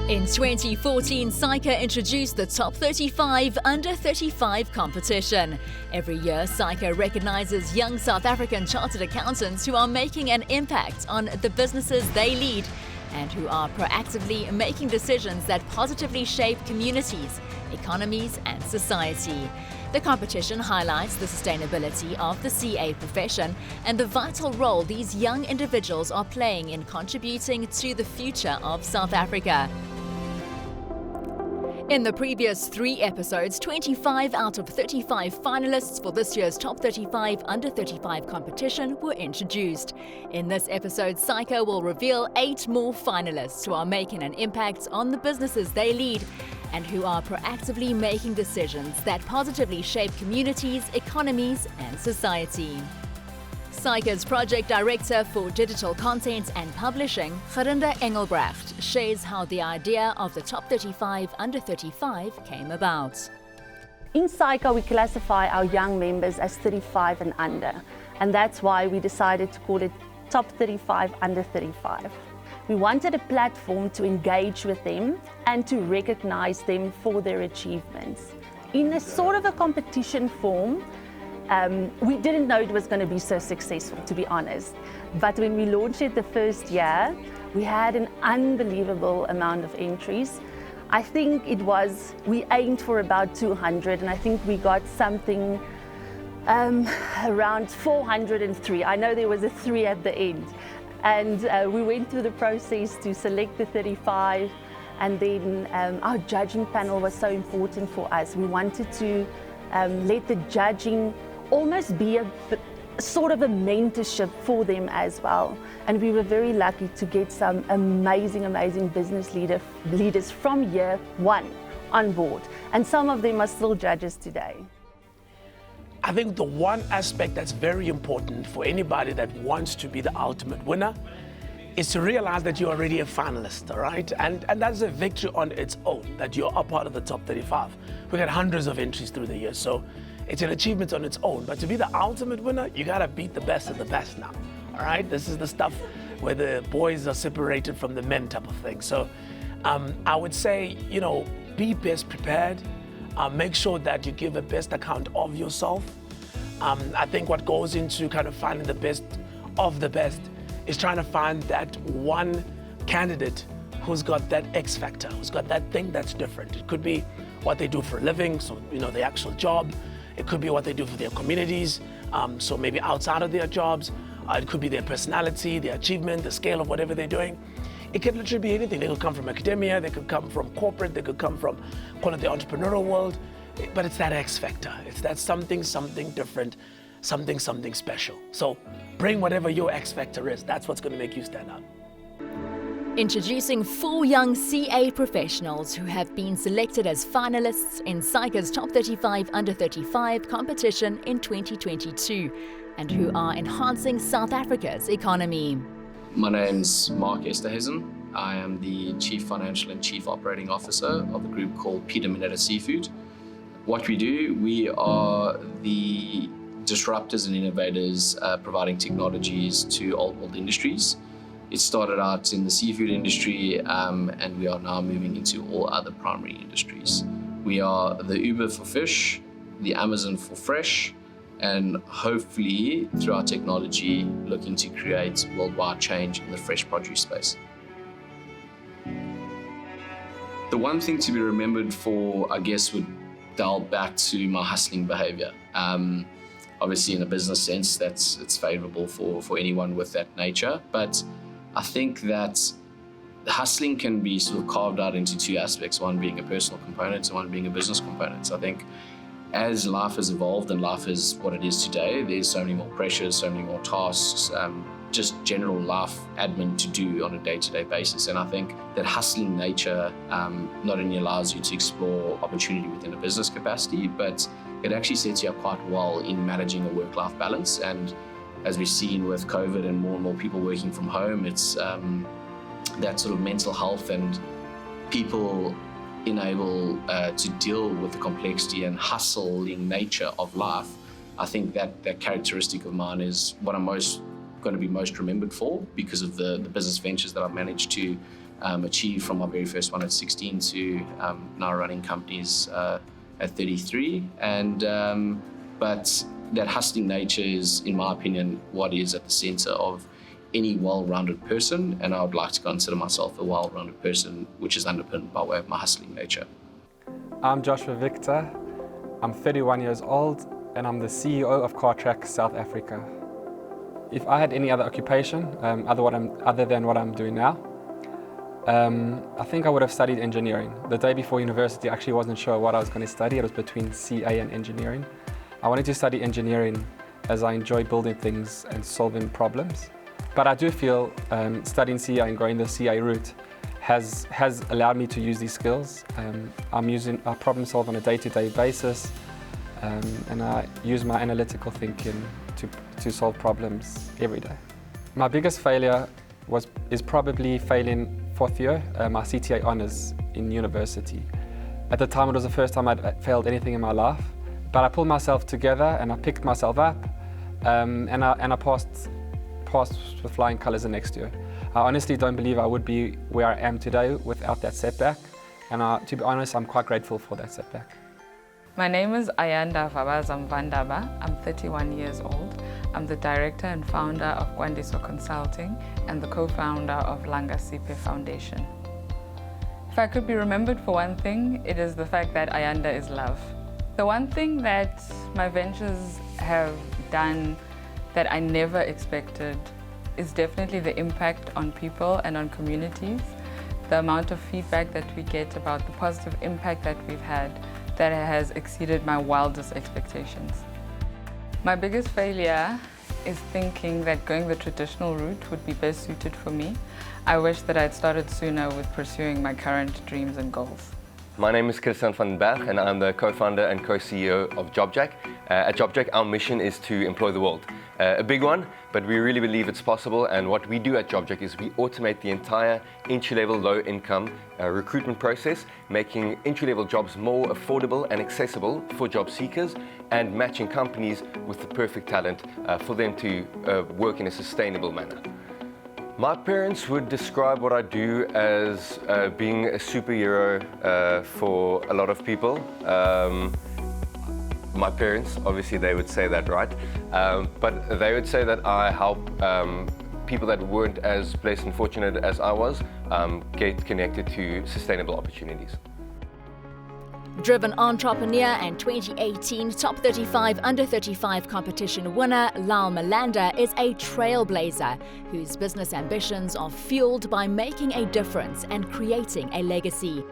In 2014, Saica introduced the Top 35 Under 35 competition. Every year, Saica recognizes young South African chartered accountants who are making an impact on the businesses they lead and who are proactively making decisions that positively shape communities, economies, and society. The competition highlights the sustainability of the CA profession and the vital role these young individuals are playing in contributing to the future of South Africa. In the previous 3 episodes, 25 out of 35 finalists for this year's Top 35 Under 35 competition were introduced. In this episode, Saica will reveal 8 more finalists who are making an impact on the businesses they lead and who are proactively making decisions that positively shape communities, economies, and society. Saica's project director for digital content and publishing, Gerinda Engelbrecht, shares how the idea of the Top 35 Under 35 came about. In Saica, we classify our young members as 35 and under, and that's why we decided to call it Top 35 Under 35. We wanted a platform to engage with them and to recognize them for their achievements. In a sort of a competition form, we didn't know it was going to be so successful, to be honest. But when we launched it the first year, we had an unbelievable amount of entries. I think we aimed for about 200, and I think we got something around 403. I know there was a 3 at the end. And we went through the process to select the 35, and then our judging panel was so important for us. We wanted to let the judging almost be a sort of a mentorship for them as well. And we were very lucky to get some amazing business leaders from year 1 on board. And some of them are still judges today. I think the one aspect that's very important for anybody that wants to be the ultimate winner is to realize that you're already a finalist, all right? And that's a victory on its own, that you're a part of the top 35. We had hundreds of entries through the year, so it's an achievement on its own. But to be the ultimate winner, you gotta beat the best of the best now, all right? This is the stuff where the boys are separated from the men type of thing. So I would say, be best prepared. Make sure that you give a best account of yourself. I think what goes into kind of finding the best of the best is trying to find that one candidate who's got that X factor, who's got that thing that's different. It could be what they do for a living, so the actual job. It could be what they do for their communities, so maybe outside of their jobs. It could be their personality, their achievement, the scale of whatever they're doing. It could literally be anything. They could come from academia, they could come from corporate, they could come from, call it the entrepreneurial world, but it's that X factor. It's that something different, something special. So bring whatever your X factor is. That's what's going to make you stand out. Introducing 4 young CA professionals who have been selected as finalists in Saica's Top 35 Under 35 competition in 2022 and who are enhancing South Africa's economy. My name's Mark Esterhuizen. I am the Chief Financial and Chief Operating Officer of the group called Peter Minetta Seafood. What we do, we are the disruptors and innovators providing technologies to old world industries. It started out in the seafood industry and we are now moving into all other primary industries. We are the Uber for fish, the Amazon for fresh, and hopefully through our technology looking to create worldwide change in the fresh produce space. The one thing to be remembered for, I guess, would dial back to my hustling behavior. Obviously in a business sense, it's favorable for anyone with that nature, but I think that hustling can be sort of carved out into 2 aspects, one being a personal component and one being a business component. So I think as life has evolved and life is what it is today, there's so many more pressures, so many more tasks, just general life admin to do on a day-to-day basis. And I think that hustling nature not only allows you to explore opportunity within a business capacity, but it actually sets you up quite well in managing a work-life balance. And as we've seen with COVID and more people working from home, it's that sort of mental health and people enable to deal with the complexity and hustling nature of life. I think that characteristic of mine is what I'm going to be most remembered for because of the business ventures that I've managed to achieved from my very first one at 16 to now running companies at 33. But that hustling nature is, in my opinion, what is at the center of any well-rounded person, and I would like to consider myself a well-rounded person, which is underpinned by way of my hustling nature. I'm Joshua Victor. I'm 31 years old, and I'm the CEO of Cartrack South Africa. If I had any other occupation other than what I'm doing now, I think I would have studied engineering. The day before university, I actually wasn't sure what I was going to study. It was between CA and engineering. I wanted to study engineering as I enjoy building things and solving problems. But I do feel studying CA and going the CA route has allowed me to use these skills. I problem solve on a day-to-day basis, and I use my analytical thinking to solve problems every day. My biggest failure is probably failing 4th year, my CTA honours in university. At the time, it was the first time I'd failed anything in my life, but I pulled myself together and I picked myself up, and I passed with flying colours the next year. I honestly don't believe I would be where I am today without that setback, and to be honest, I'm quite grateful for that setback. My name is Ayanda Vabazamvandaba. I'm 31 years old. I'm the director and founder of Kwandiso Consulting and the co-founder of Langa Sipe Foundation. If I could be remembered for one thing, it is the fact that Ayanda is love. The one thing that my ventures have done that I never expected is definitely the impact on people and on communities. The amount of feedback that we get about the positive impact that we've had that has exceeded my wildest expectations. My biggest failure is thinking that going the traditional route would be best suited for me. I wish that I'd started sooner with pursuing my current dreams and goals. My name is Christian van den Berg and I'm the co-founder and co-CEO of JobJack. At JobJack, our mission is to employ the world. A big one, but we really believe it's possible, and what we do at JobJack is we automate the entire entry-level, low-income recruitment process, making entry-level jobs more affordable and accessible for job seekers and matching companies with the perfect talent for them to work in a sustainable manner. My parents would describe what I do as being a superhero for a lot of people. My parents, obviously they would say that, right? But they would say that I help people that weren't as blessed and fortunate as I was get connected to sustainable opportunities. Driven entrepreneur and 2018 Top 35 Under 35 competition winner, Lal Malanda is a trailblazer whose business ambitions are fueled by making a difference and creating a legacy.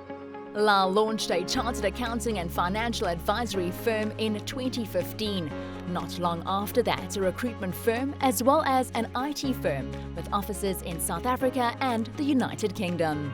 Lal launched a chartered accounting and financial advisory firm in 2015. Not long after that, a recruitment firm as well as an IT firm with offices in South Africa and the United Kingdom.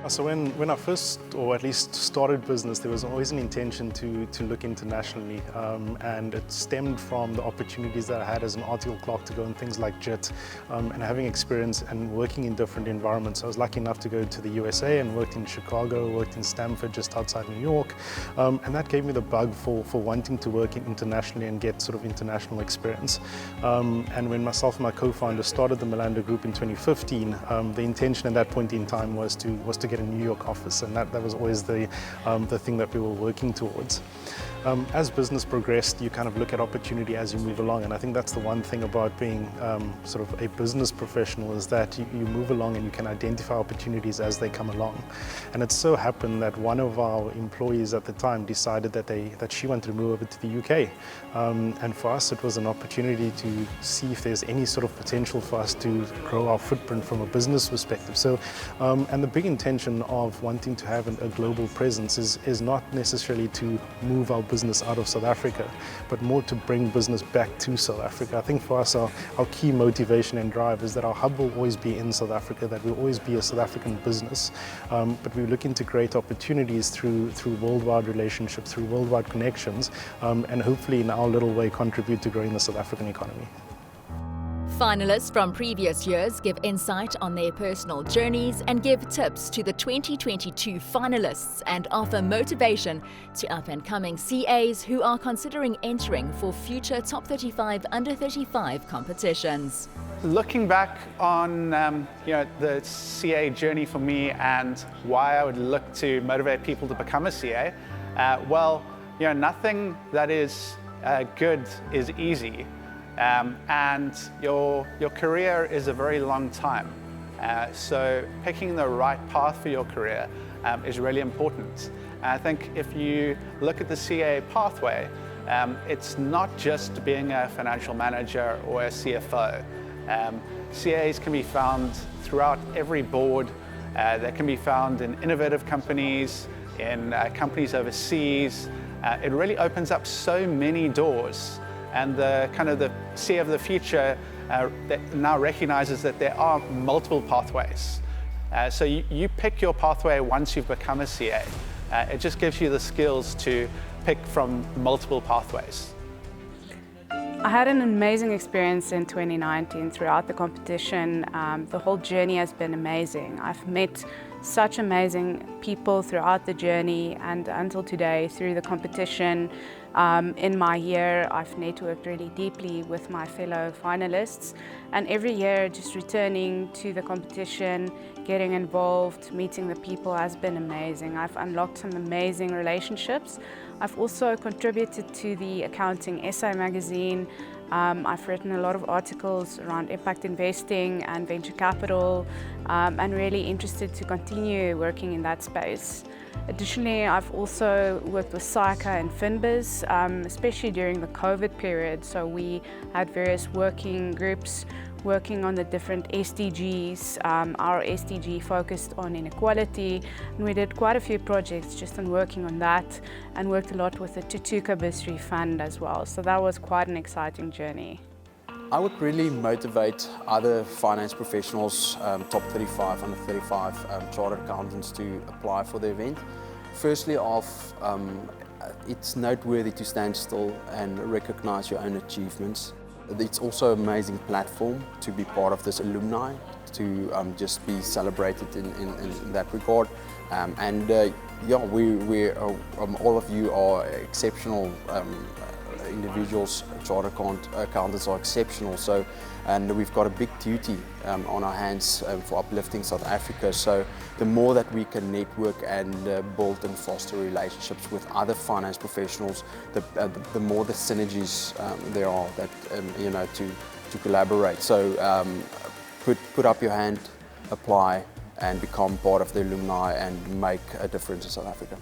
So when I first, or at least started business, there was always an intention to look internationally, and it stemmed from the opportunities that I had as an article clerk to go on things like JIT, and having experience and working in different environments. I was lucky enough to go to the USA and worked in Chicago, worked in Stamford just outside New York, and that gave me the bug for wanting to work internationally and get sort of international experience. And when myself and my co-founder started the Malanda Group in 2015, the intention at that point in time was to get a New York office, and that was always the thing that we were working towards. As business progressed, you kind of look at opportunity as you move along, and I think that's the one thing about being sort of a business professional, is that you move along and you can identify opportunities as they come along. And it so happened that one of our employees at the time decided that she wanted to move over to the UK, and for us it was an opportunity to see if there's any sort of potential for us to grow our footprint from a business perspective. So, and the big intention of wanting to have a global presence is not necessarily to move our business out of South Africa, but more to bring business back to South Africa. I think for us, our key motivation and drive is that our hub will always be in South Africa, that we'll always be a South African business, but we look into great opportunities through worldwide relationships, through worldwide connections, and hopefully in our little way contribute to growing the South African economy. Finalists from previous years give insight on their personal journeys and give tips to the 2022 finalists and offer motivation to up-and-coming CAs who are considering entering for future Top 35 Under 35 competitions. Looking back on the CA journey for me and why I would look to motivate people to become a CA, nothing that is good is easy. And your career is a very long time. So picking the right path for your career is really important. And I think if you look at the CA pathway, it's not just being a financial manager or a CFO. CAs can be found throughout every board. They can be found in innovative companies, in companies overseas. It really opens up so many doors. And the CA of the future that now recognizes that there are multiple pathways. So you pick your pathway once you've become a CA. It just gives you the skills to pick from multiple pathways. I had an amazing experience in 2019 throughout the competition. The whole journey has been amazing. I've met such amazing people throughout the journey and until today through the competition. In my year, I've networked really deeply with my fellow finalists, and every year just returning to the competition, getting involved, meeting the people has been amazing. I've unlocked some amazing relationships. I've also contributed to the Accounting Essay magazine. I've written a lot of articles around impact investing and venture capital, and really interested to continue working in that space. Additionally, I've also worked with Saica and finalists, especially during the COVID period. So we had various working groups working on the different SDGs. Our SDG focused on inequality, and we did quite a few projects just on working on that, and worked a lot with the Tutuka Bursary Fund as well. So that was quite an exciting journey. I would really motivate other finance professionals, top 35, under 35 chartered accountants to apply for the event. Firstly off, it's noteworthy to stand still and recognize your own achievements. It's also an amazing platform to be part of this alumni, to just be celebrated in that regard. All of you are exceptional individuals. Chartered accountants are exceptional, and we've got a big duty on our hands for uplifting South Africa. So the more that we can network and build and foster relationships with other finance professionals, the more the synergies there are that to collaborate. So put up your hand, apply, and become part of the alumni and make a difference in South Africa.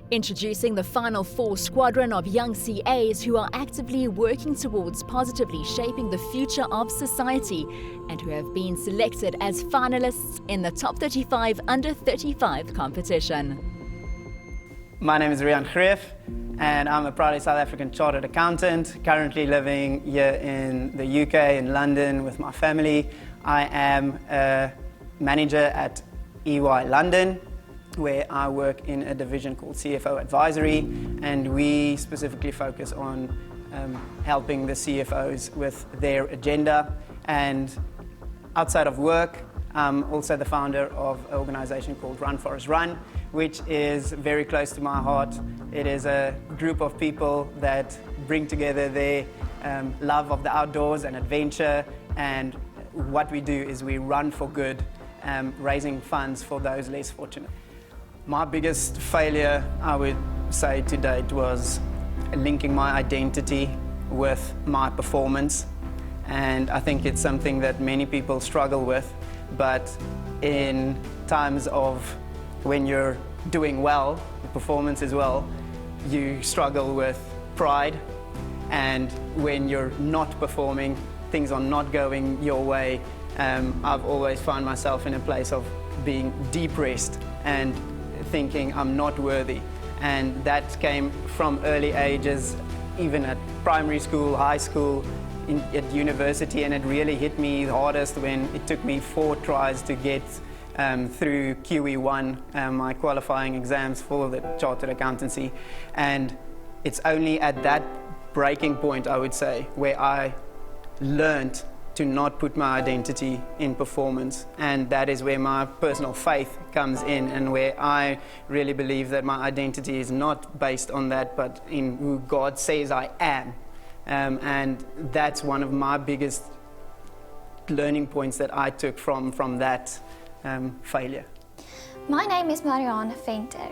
Introducing the final 4 squadron of young CAs who are actively working towards positively shaping the future of society and who have been selected as finalists in the Top 35 Under 35 competition. My name is Rian Greef, and I'm a proudly South African chartered accountant, currently living here in the UK, in London, with my family. I am a manager at EY London, where I work in a division called CFO Advisory, and we specifically focus on helping the CFOs with their agenda. And outside of work, I'm also the founder of an organization called Run Forest Run, which is very close to my heart. It is a group of people that bring together their love of the outdoors and adventure, and what we do is we run for good, raising funds for those less fortunate. My biggest failure, I would say, to date was linking my identity with my performance. And I think it's something that many people struggle with. But in times of when you're doing well, the performance as well, you struggle with pride. And when you're not performing, things are not going your way, I've always found myself in a place of being depressed and thinking I'm not worthy. And that came from early ages, even at primary school, high school, at university, and it really hit me the hardest when it took me 4 tries to get through QE1, my qualifying exams for the Chartered Accountancy. And it's only at that breaking point, I would say, where I learned to not put my identity in performance. And that is where my personal faith comes in, and where I really believe that my identity is not based on that, but in who God says I am. And that's one of my biggest learning points that I took from that failure. My name is Marianne Venter.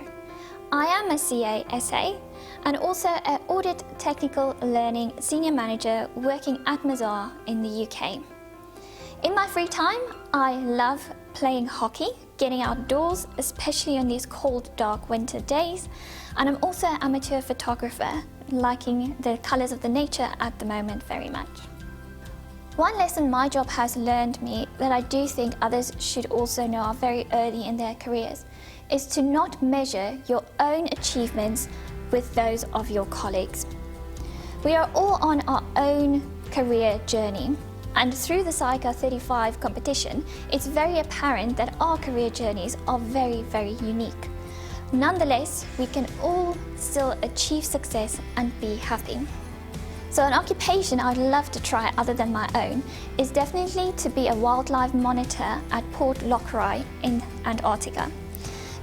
I am a CA/SA and also an Audit Technical Learning Senior Manager working at Mazar in the UK. In my free time, I love playing hockey, getting outdoors, especially on these cold, dark winter days, and I'm also an amateur photographer, liking the colours of the nature at the moment very much. One lesson my job has learned me that I do think others should also know very early in their careers is to not measure your own achievements with those of your colleagues. We are all on our own career journey, and through the Saica 35 competition, it's very apparent that our career journeys are very, very unique. Nonetheless, we can all still achieve success and be happy. So an occupation I'd love to try other than my own is definitely to be a wildlife monitor at Port Lockroy in Antarctica.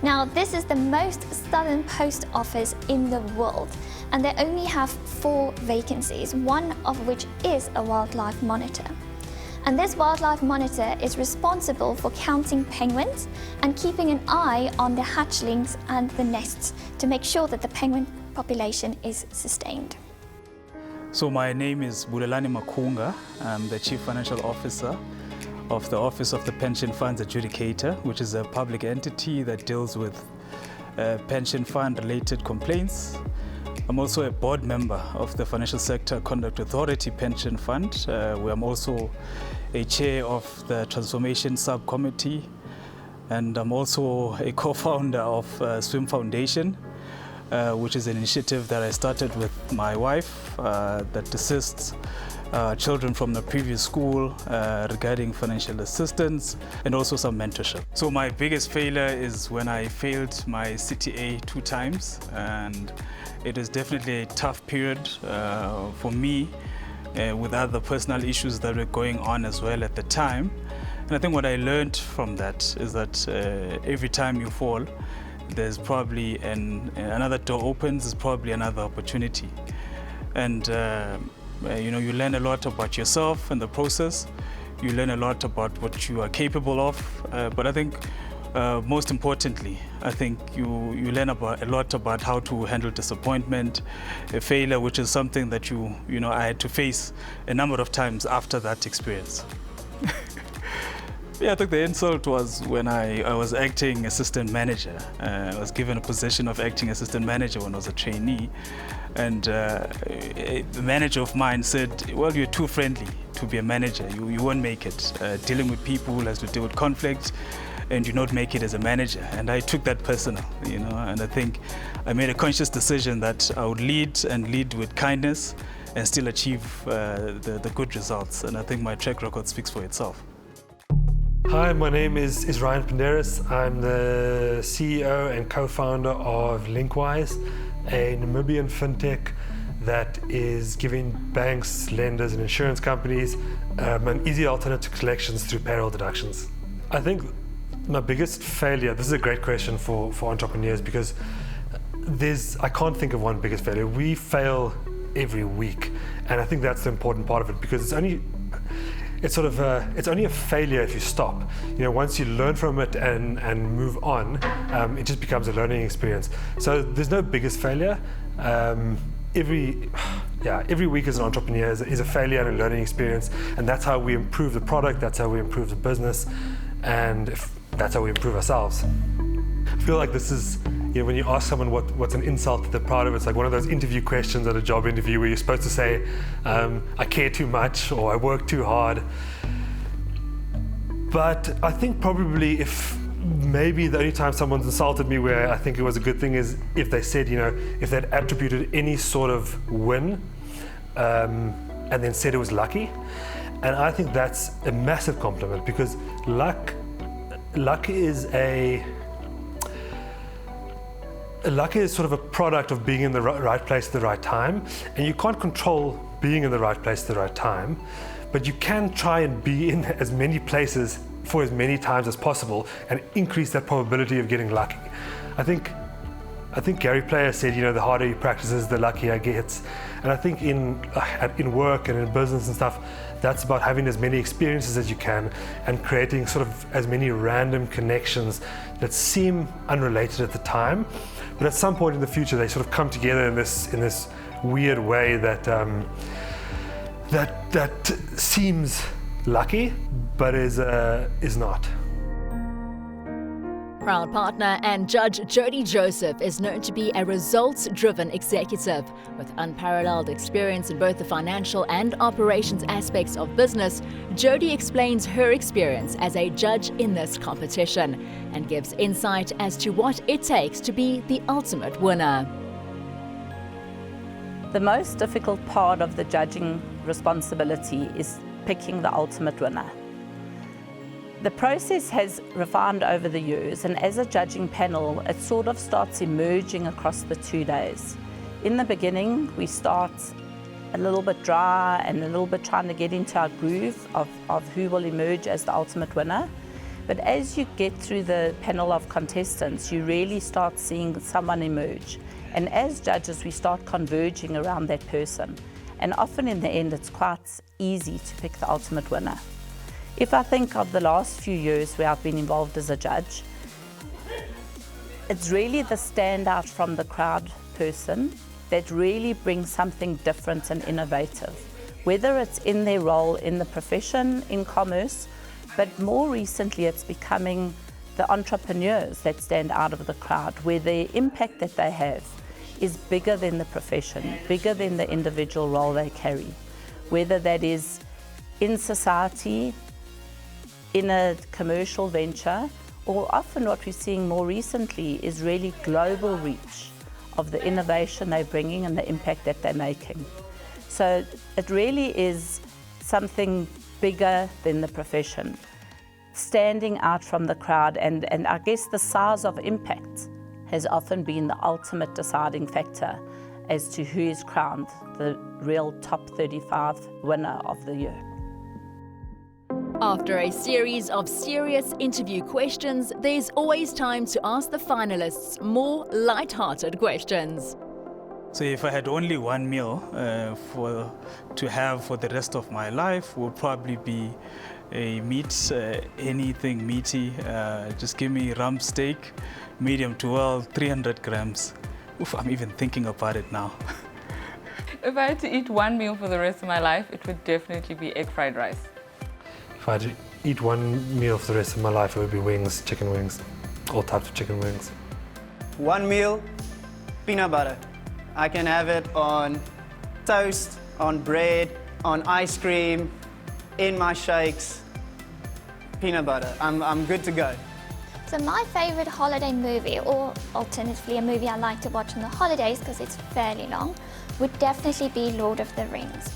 Now, this is the most southern post office in the world, and they only have 4 vacancies, one of which is a wildlife monitor. And this wildlife monitor is responsible for counting penguins and keeping an eye on the hatchlings and the nests to make sure that the penguin population is sustained. So my name is Bulelani Makunga. I'm the Chief Financial Officer of the Office of the Pension Funds Adjudicator, which is a public entity that deals with pension fund related complaints. I'm also a board member of the Financial Sector Conduct Authority Pension Fund, where I'm also a chair of the Transformation Subcommittee, and I'm also a co-founder of Swim Foundation, which is an initiative that I started with my wife that assists children from the previous school regarding financial assistance and also some mentorship. So my biggest failure is when I failed my CTA 2 times, and it is definitely a tough period for me with other personal issues that were going on as well at the time. And I think what I learned from that is that every time you fall, there's probably another door opens, there's probably another opportunity. And you learn a lot about yourself in the process. You learn a lot about what you are capable of. But I think most importantly, I think you learn a lot about how to handle disappointment, a failure, which is something that I had to face a number of times after that experience. Yeah, I think the insult was when I was acting assistant manager. I was given a position of acting assistant manager when I was a trainee. And the manager of mine said, well, you're too friendly to be a manager. You won't make it. Dealing with people has to deal with conflict, and you not make it as a manager. And I took that personal, and I think I made a conscious decision that I would lead with kindness and still achieve the good results. And I think my track record speaks for itself. Hi, my name is Ryan Penderis. I'm the CEO and co-founder of Linkwise, a Namibian fintech that is giving banks, lenders and insurance companies an easy alternative to collections through payroll deductions. I think my biggest failure, this is a great question for entrepreneurs, because I can't think of one biggest failure. We fail every week, and I think that's the important part of it, because it's only a failure if you stop. Once you learn from it and move on, it just becomes a learning experience. So there's no biggest failure. Every week as an entrepreneur is a failure and a learning experience, and that's how we improve the product, that's how we improve the business, and that's how we improve ourselves. I feel like this is, when you ask someone what's an insult that they're proud of, it's like one of those interview questions at a job interview where you're supposed to say, I care too much, or I work too hard. But I think probably maybe the only time someone's insulted me where I think it was a good thing is if they said, if they'd attributed any sort of win and then said it was lucky. And I think that's a massive compliment, because luck is sort of a product of being in the right place at the right time, and you can't control being in the right place at the right time, but you can try and be in as many places for as many times as possible and increase that probability of getting lucky. I think Gary Player said, the harder he practices, the luckier he gets. And I think in work and in business and stuff, that's about having as many experiences as you can and creating sort of as many random connections that seem unrelated at the time, but at some point in the future they sort of come together in this weird way that that seems lucky, but is not. Proud partner and judge Jody Joseph is known to be a results-driven executive. With unparalleled experience in both the financial and operations aspects of business, Jody explains her experience as a judge in this competition and gives insight as to what it takes to be the ultimate winner. The most difficult part of the judging responsibility is picking the ultimate winner. The process has refined over the years, and as a judging panel, it sort of starts emerging across the 2 days. In the beginning, we start a little bit dry and a little bit trying to get into our groove of who will emerge as the ultimate winner. But as you get through the panel of contestants, you really start seeing someone emerge. And as judges, we start converging around that person. And often in the end, it's quite easy to pick the ultimate winner. If I think of the last few years where I've been involved as a judge, it's really the standout from the crowd person that really brings something different and innovative, whether it's in their role in the profession, in commerce, but more recently it's becoming the entrepreneurs that stand out of the crowd, where the impact that they have is bigger than the profession, bigger than the individual role they carry, whether that is in society, in a commercial venture, or often what we're seeing more recently is really global reach of the innovation they're bringing and the impact that they're making. So it really is something bigger than the profession, standing out from the crowd, and I guess the size of impact has often been the ultimate deciding factor as to who is crowned the real top 35 winner of the year. After a series of serious interview questions, there's always time to ask the finalists more light-hearted questions. So if I had only one meal to have for the rest of my life, would probably be a meat, anything meaty. Just give me rump steak, medium to well, 300 grams. Oof, I'm even thinking about it now. If I had to eat one meal for the rest of my life, it would definitely be egg fried rice. If I had to eat one meal for the rest of my life, it would be wings, chicken wings, all types of chicken wings. One meal, peanut butter. I can have it on toast, on bread, on ice cream, in my shakes. Peanut butter, I'm good to go. So my favorite holiday movie, or alternatively a movie I like to watch on the holidays because it's fairly long, would definitely be Lord of the Rings.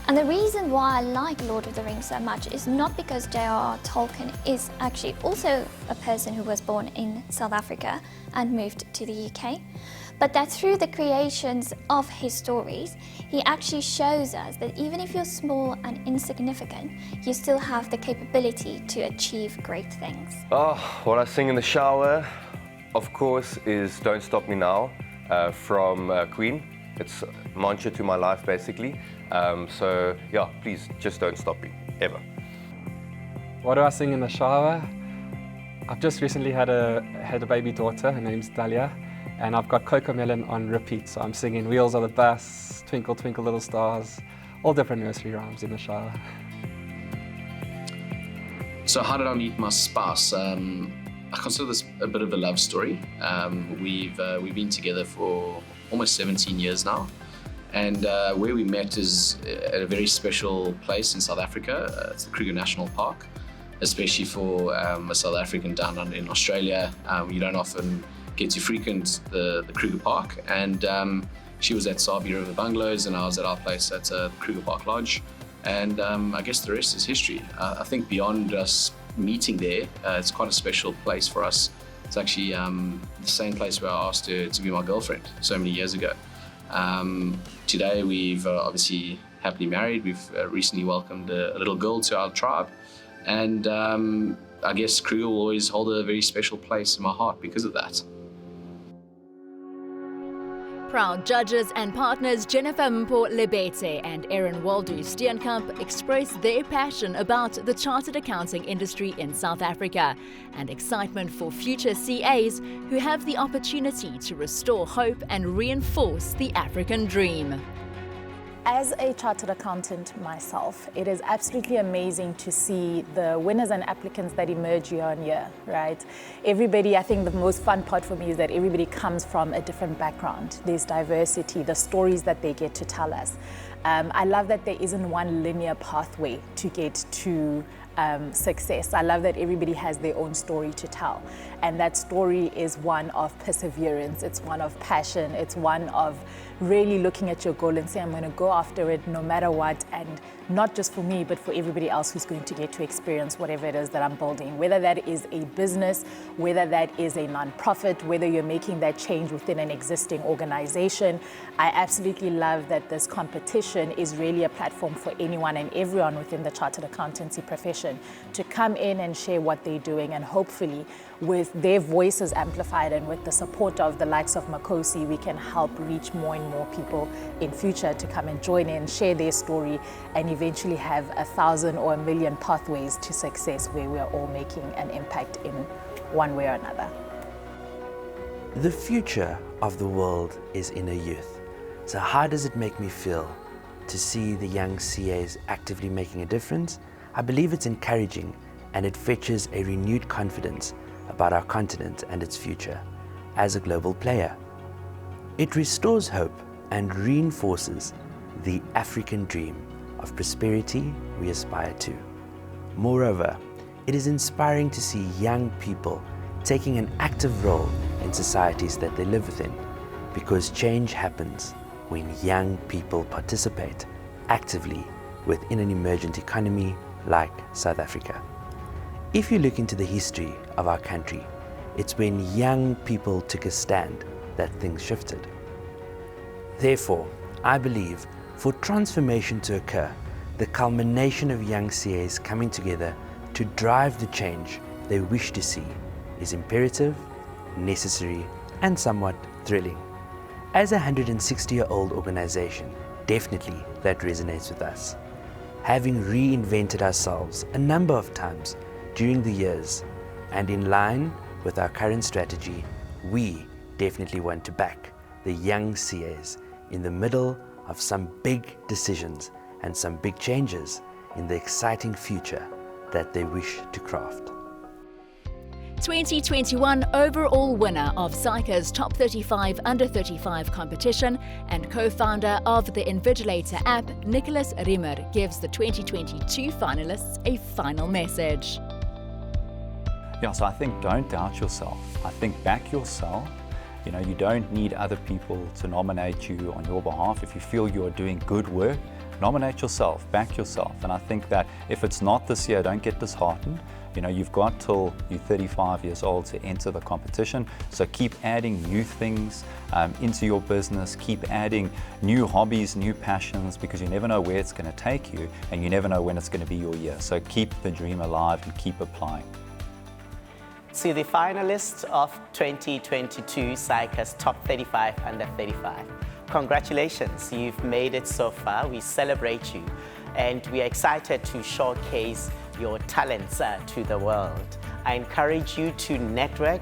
And the reason why I like Lord of the Rings so much is not because J.R.R. Tolkien is actually also a person who was born in South Africa and moved to the UK, but that through the creations of his stories, he actually shows us that even if you're small and insignificant, you still have the capability to achieve great things. Oh, what I sing in the shower, of course, is Don't Stop Me Now from Queen. It's mantra to my life, basically. So yeah, please just don't stop me, ever. What do I sing in the shower? I've just recently had a baby daughter. Her name's Dahlia, and I've got Coco Melon on repeat. So I'm singing Wheels of the Bus, Twinkle Twinkle Little Stars, all different nursery rhymes in the shower. So how did I meet my spouse? I consider this a bit of a love story. We've been together for almost 17 years now. And where we met is at a very special place in South Africa. It's the Kruger National Park, especially for a South African down under in Australia. You don't often get to frequent the Kruger Park. And she was at Sabi River Bungalows and I was at our place at the Kruger Park Lodge. And I guess the rest is history. I think beyond us meeting there, it's quite a special place for us. It's actually the same place where I asked her to be my girlfriend so many years ago. Today we've obviously happily married. We've recently welcomed a little girl to our tribe. And I guess Kruger will always hold a very special place in my heart because of that. Proud judges and partners Jennifer Mpo-Lebete and Aaron Waldo Steenkamp express their passion about the chartered accounting industry in South Africa and excitement for future CAs who have the opportunity to restore hope and reinforce the African dream. As a chartered accountant myself, it is absolutely amazing to see the winners and applicants that emerge year on year, right? Everybody, I think the most fun part for me is that everybody comes from a different background. There's diversity, the stories that they get to tell us. I love that there isn't one linear pathway to get to success. I love that everybody has their own story to tell. And that story is one of perseverance, it's one of passion, it's one of really looking at your goal and saying, I'm going to go after it no matter what, and not just for me, but for everybody else who's going to get to experience whatever it is that I'm building, whether that is a business, whether that is a non-profit, whether you're making that change within an existing organization. I absolutely love that this competition is really a platform for anyone and everyone within the chartered accountancy profession to come in and share what they're doing, and hopefully with their voices amplified and with the support of the likes of Makosi, we can help reach more and more people in future to come and join in, share their story, and eventually have 1,000 or 1 million pathways to success where we are all making an impact in one way or another. The future of the world is inner youth. So how does it make me feel to see the young CAs actively making a difference? I believe it's encouraging, and it fetches a renewed confidence about our continent and its future as a global player. It restores hope and reinforces the African dream of prosperity we aspire to. Moreover, it is inspiring to see young people taking an active role in societies that they live within, because change happens when young people participate actively within an emergent economy like South Africa. If you look into the history of our country, it's when young people took a stand that things shifted. Therefore, I believe for transformation to occur, the culmination of young CAs coming together to drive the change they wish to see is imperative, necessary, and somewhat thrilling. As a 160-year-old organization, definitely that resonates with us. Having reinvented ourselves a number of times during the years, and in line with our current strategy, we definitely want to back the young CAs in the middle of some big decisions and some big changes in the exciting future that they wish to craft. 2021 overall winner of Saica's Top 35 Under 35 competition and co-founder of the Invigilator app, Nicholas Rimmer, gives the 2022 finalists a final message. Yeah, so I think don't doubt yourself. I think back yourself. You know, you don't need other people to nominate you on your behalf. If you feel you're doing good work, nominate yourself, back yourself. And I think that if it's not this year, don't get disheartened. You know, you've got till you're 35 years old to enter the competition. So keep adding new things into your business, keep adding new hobbies, new passions, because you never know where it's going to take you and you never know when it's going to be your year. So keep the dream alive and keep applying. To the finalists of 2022 Saica's Top 35 Under 35. Congratulations, you've made it so far. We celebrate you and we are excited to showcase your talents to the world. I encourage you to network,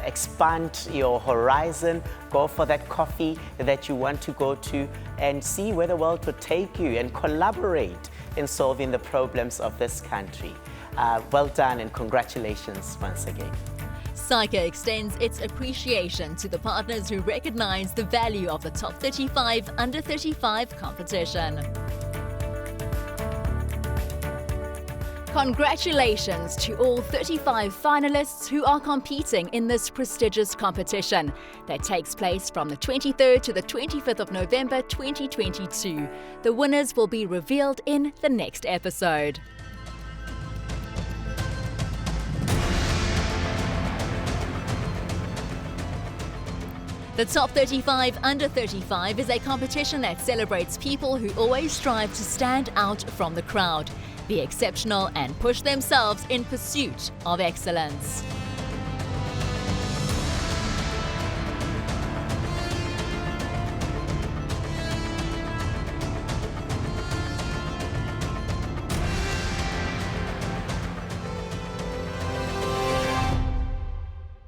expand your horizon, go for that coffee that you want to go to and see where the world will take you and collaborate in solving the problems of this country. Well done and congratulations once again. Saica extends its appreciation to the partners who recognize the value of the Top 35 Under 35 competition. Congratulations to all 35 finalists who are competing in this prestigious competition that takes place from the 23rd to the 25th of November 2022. The winners will be revealed in the next episode. The Top 35 Under 35 is a competition that celebrates people who always strive to stand out from the crowd, be exceptional and push themselves in pursuit of excellence.